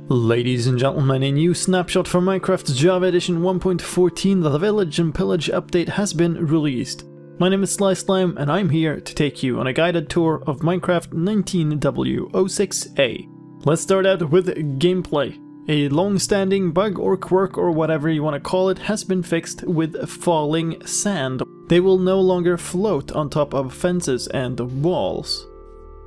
Ladies and gentlemen, a new snapshot for Minecraft Java Edition 1.14, the Village and Pillage update has been released. My name is Slicedlime and I'm here to take you on a guided tour of Minecraft 19w06a. Let's start out with gameplay. A long-standing bug or quirk or whatever you want to call it has been fixed with falling sand. They will no longer float on top of fences and walls.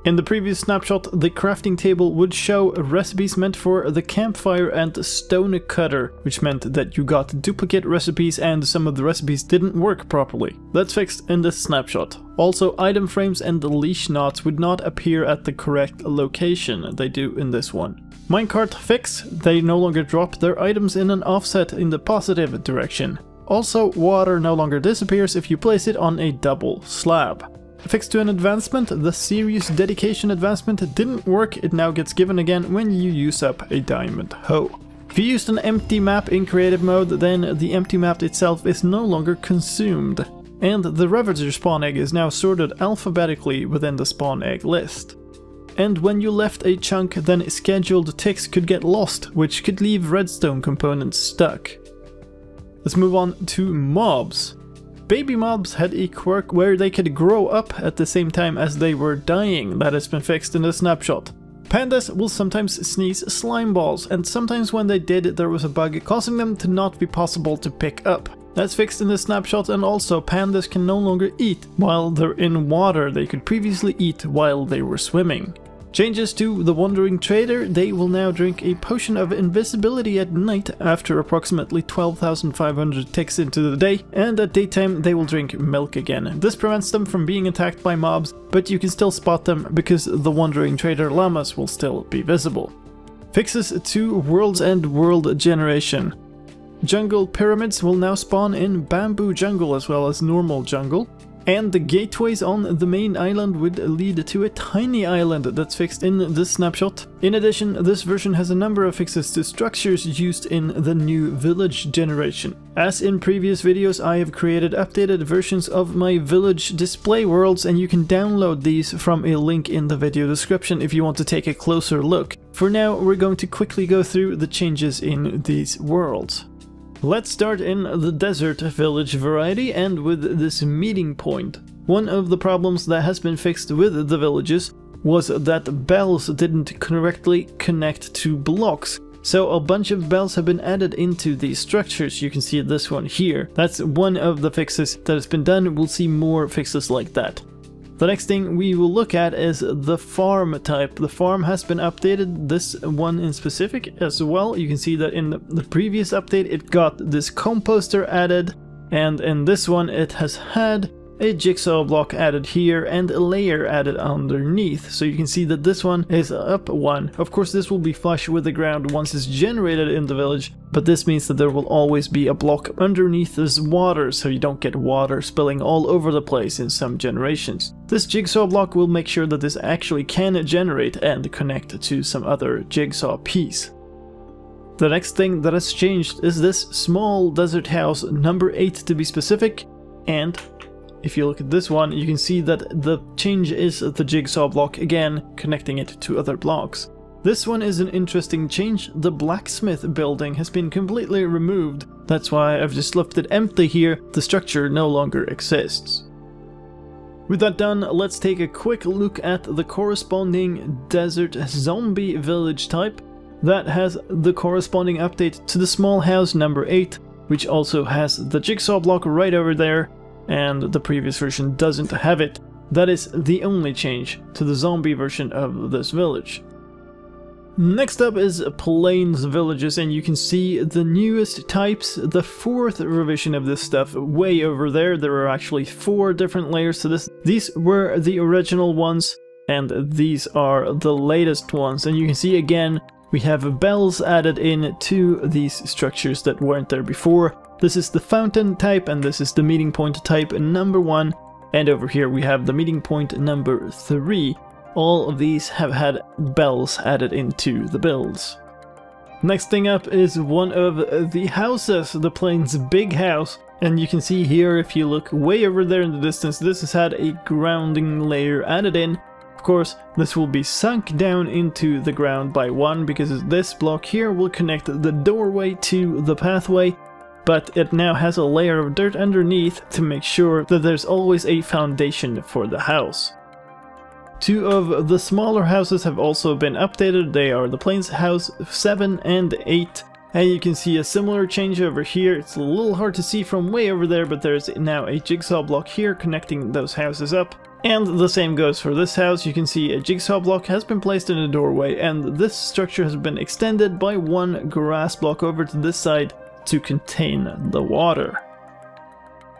In the previous snapshot, the crafting table would show recipes meant for the campfire and stonecutter, which meant that you got duplicate recipes and some of the recipes didn't work properly. That's fixed in this snapshot. Also, item frames and the leash knots would not appear at the correct location. They do in this one. Minecart fix, they no longer drop their items in an offset in the positive direction. Also, water no longer disappears if you place it on a double slab. Fixed to an advancement, the serious dedication advancement didn't work. It now gets given again when you use up a diamond hoe. If you used an empty map in creative mode, then the empty map itself is no longer consumed. And the Ravager spawn egg is now sorted alphabetically within the spawn egg list. And when you left a chunk, then scheduled ticks could get lost, which could leave redstone components stuck. Let's move on to mobs. Baby mobs had a quirk where they could grow up at the same time as they were dying. That has been fixed in the snapshot. Pandas will sometimes sneeze slime balls, and sometimes when they did, there was a bug causing them to not be possible to pick up. That's fixed in the snapshot, and also pandas can no longer eat while they're in water they could previously eat while they were swimming. Changes to the Wandering Trader, they will now drink a potion of invisibility at night after approximately 12,500 ticks into the day, and at daytime they will drink milk again. This prevents them from being attacked by mobs, but you can still spot them because the Wandering Trader llamas will still be visible. Fixes to worlds and world generation. Jungle pyramids will now spawn in bamboo jungle as well as normal jungle. And the gateways on the main island would lead to a tiny island that's fixed in this snapshot. In addition, this version has a number of fixes to structures used in the new village generation. As in previous videos, I have created updated versions of my village display worlds, and you can download these from a link in the video description if you want to take a closer look. For now, we're going to quickly go through the changes in these worlds. Let's start in the desert village variety and with this meeting point. One of the problems that has been fixed with the villages was that bells didn't correctly connect to blocks. So a bunch of bells have been added into these structures. You can see this one here. That's one of the fixes that has been done. We'll see more fixes like that. The next thing we will look at is the farm type. The farm has been updated, this one in specific as well. You can see that in the previous update it got this composter added, and in this one it has had a jigsaw block added here and a layer added underneath. So you can see that this one is up one. Of course this will be flush with the ground once it's generated in the village, but this means that there will always be a block underneath this water so you don't get water spilling all over the place in some generations. This jigsaw block will make sure that this actually can generate and connect to some other jigsaw piece. The next thing that has changed is this small desert house, number 8 to be specific, and if you look at this one, you can see that the change is the jigsaw block again, connecting it to other blocks. This one is an interesting change. The blacksmith building has been completely removed. That's why I've just left it empty here. The structure no longer exists. With that done, let's take a quick look at the corresponding desert zombie village type. That has the corresponding update to the small house number 8, which also has the jigsaw block right over there. And the previous version doesn't have it. That is the only change to the zombie version of this village. Next up is plains villages, and you can see the newest types, the 4th revision of this stuff way over there. There are actually 4 different layers to this. These were the original ones, and these are the latest ones. And you can see again, we have bells added in to these structures that weren't there before. This is the fountain type, and this is the meeting point type number 1, and over here we have the meeting point number 3. All of these have had bells added into the builds. Next thing up is one of the houses, the plains big house, and you can see here if you look way over there in the distance, this has had a grounding layer added in, Of course, this will be sunk down into the ground by 1 because this block here will connect the doorway to the pathway, but it now has a layer of dirt underneath to make sure that there's always a foundation for the house. 2 of the smaller houses have also been updated. They are the Plains House 7 and 8. And you can see a similar change over here. It's a little hard to see from way over there, but there's now a jigsaw block here connecting those houses up. And the same goes for this house. You can see a jigsaw block has been placed in the doorway, and this structure has been extended by 1 grass block over to this side to contain the water.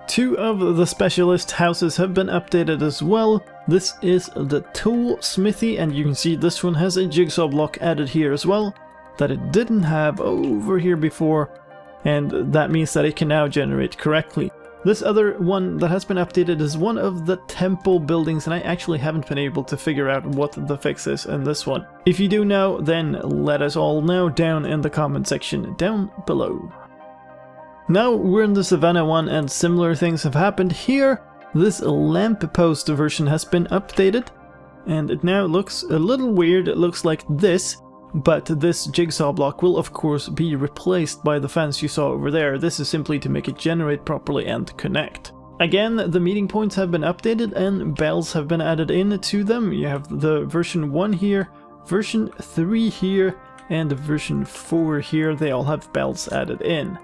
2 of the specialist houses have been updated as well. This is the tool smithy, and you can see this one has a jigsaw block added here as well that it didn't have over here before, and that means that it can now generate correctly. This other one that has been updated is one of the temple buildings, and I actually haven't been able to figure out what the fix is in this one. If you do know, then let us all know down in the comment section down below. Now we're in the Savannah one, and similar things have happened here. This lamp post version has been updated, and it now looks a little weird. It looks like this, but this jigsaw block will of course be replaced by the fence you saw over there. This is simply to make it generate properly and connect. Again, the meeting points have been updated and bells have been added in to them. You have the version 1 here, version 3 here, and version 4 here. They all have bells added in.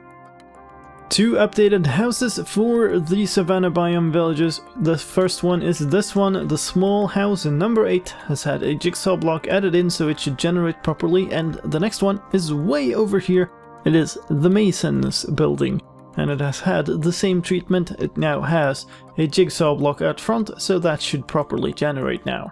2 updated houses for the Savannah biome villages. The first one is this one. The small house number 8 has had a jigsaw block added in so it should generate properly, and the next one is way over here. It is the Masons building, and it has had the same treatment. It now has a jigsaw block out front, so that should properly generate now.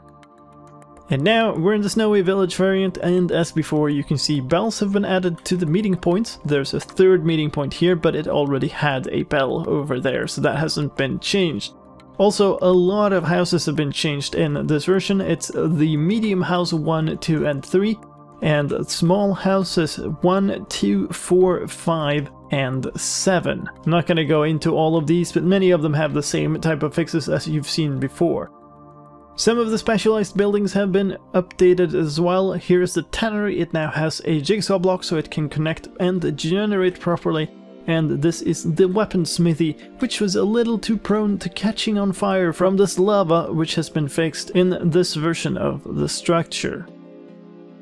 And now we're in the Snowy Village variant, and as before you can see bells have been added to the meeting points. There's a 3rd meeting point here, but it already had a bell over there, so that hasn't been changed. Also, a lot of houses have been changed in this version. It's the medium house 1, 2, and 3, and small houses 1, 2, 4, 5, and 7. I'm not going to go into all of these, but many of them have the same type of fixes as you've seen before. Some of the specialized buildings have been updated as well. Here's the tannery. It now has a jigsaw block so it can connect and generate properly. And this is the weapon smithy, which was a little too prone to catching on fire from this lava, which has been fixed in this version of the structure.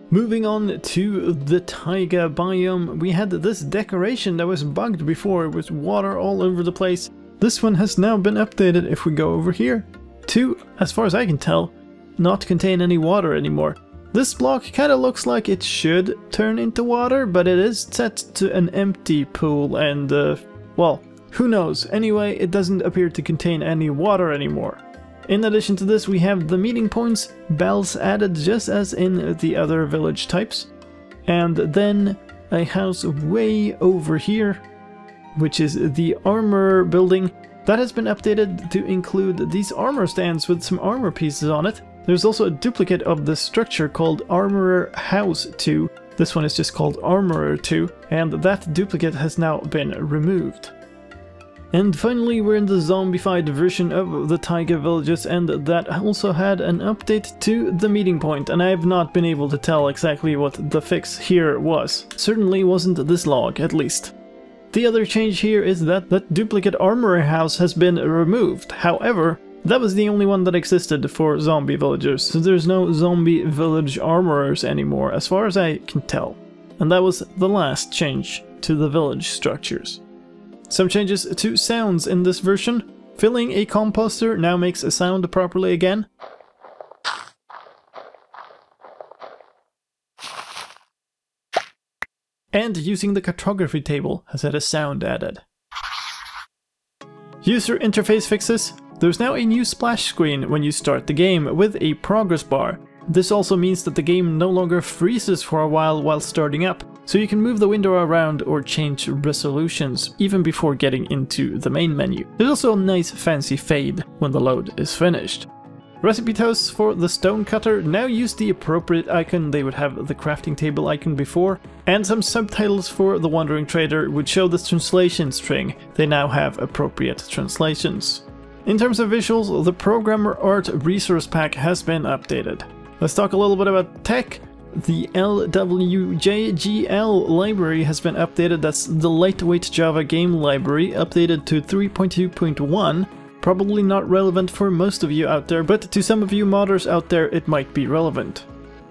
Moving on to the taiga biome, we had this decoration that was bugged before with water all over the place. This one has now been updated. If we go over here, to, as far as I can tell, not contain any water anymore. This block kind of looks like it should turn into water, but it is set to an empty pool and, well, who knows. Anyway, it doesn't appear to contain any water anymore. In addition to this, we have the meeting points, bells added just as in the other village types, and then a house way over here, which is the armor building. That has been updated to include these armor stands with some armor pieces on it. There's also a duplicate of the structure called Armorer House 2. This one is just called Armorer 2, and that duplicate has now been removed. And finally, we're in the zombified version of the taiga villages, and that also had an update to the meeting point, and I have not been able to tell exactly what the fix here was. Certainly wasn't this log, at least. The other change here is that that duplicate armorer house has been removed. However, that was the only one that existed for zombie villagers, so there's no zombie village armorers anymore, as far as I can tell. And that was the last change to the village structures. Some changes to sounds in this version. Filling a composter now makes a sound properly again. And using the cartography table has had a sound added. User interface fixes. There's now a new splash screen when you start the game with a progress bar. This also means that the game no longer freezes for a while starting up, so you can move the window around or change resolutions even before getting into the main menu. There's also a nice fancy fade when the load is finished. Recipe toasts for the stonecutter now use the appropriate icon. They would have the crafting table icon before, and some subtitles for the wandering trader would show the translation string. They now have appropriate translations. In terms of visuals, the Programmer Art resource pack has been updated. Let's talk a little bit about tech. The LWJGL library has been updated. That's the lightweight Java game library, updated to 3.2.1. Probably not relevant for most of you out there, but to some of you modders out there it might be relevant.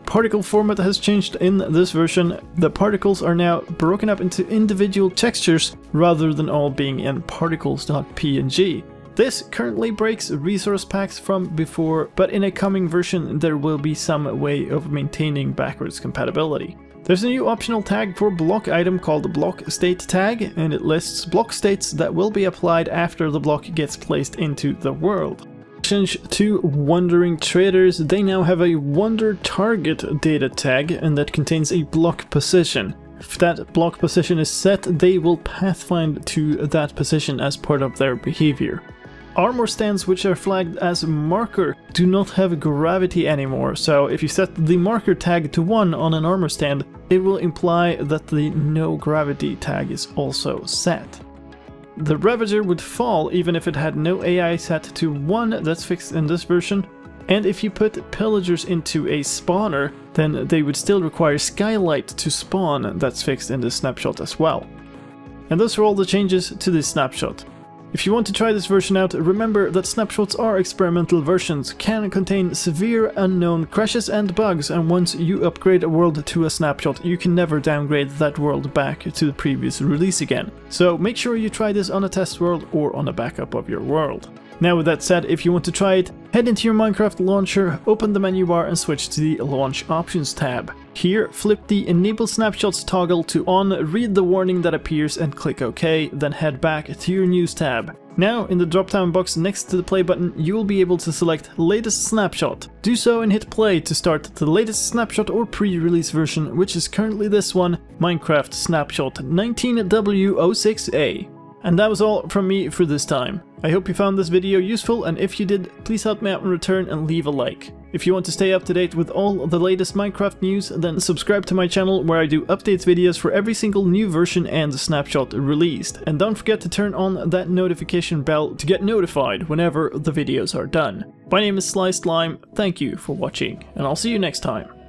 Particle format has changed in this version. The particles are now broken up into individual textures rather than all being in particles.png. This currently breaks resource packs from before, but in a coming version there will be some way of maintaining backwards compatibility. There's a new optional tag for block item called block state tag, and it lists block states that will be applied after the block gets placed into the world. Change to wandering traders, they now have a wander target data tag, and that contains a block position. If that block position is set, they will pathfind to that position as part of their behavior. Armor stands which are flagged as marker do not have gravity anymore, so if you set the marker tag to 1 on an armor stand, it will imply that the no gravity tag is also set. The Ravager would fall even if it had no AI set to 1, that's fixed in this version, and if you put pillagers into a spawner, then they would still require skylight to spawn, that's fixed in this snapshot as well. And those are all the changes to this snapshot. If you want to try this version out, remember that snapshots are experimental versions, can contain severe unknown crashes and bugs, and once you upgrade a world to a snapshot, you can never downgrade that world back to the previous release again. So make sure you try this on a test world or on a backup of your world. Now with that said, if you want to try it, head into your Minecraft launcher, open the menu bar and switch to the Launch Options tab. Here, flip the Enable Snapshots toggle to on, read the warning that appears and click OK, then head back to your News tab. Now, in the drop-down box next to the play button, you will be able to select Latest Snapshot. Do so and hit play to start the latest snapshot or pre-release version, which is currently this one, Minecraft Snapshot 19w06a. And that was all from me for this time. I hope you found this video useful, and if you did, please help me out in return and leave a like. If you want to stay up to date with all the latest Minecraft news, then subscribe to my channel where I do updates videos for every single new version and snapshot released. And don't forget to turn on that notification bell to get notified whenever the videos are done. My name is slicedlime, thank you for watching, and I'll see you next time.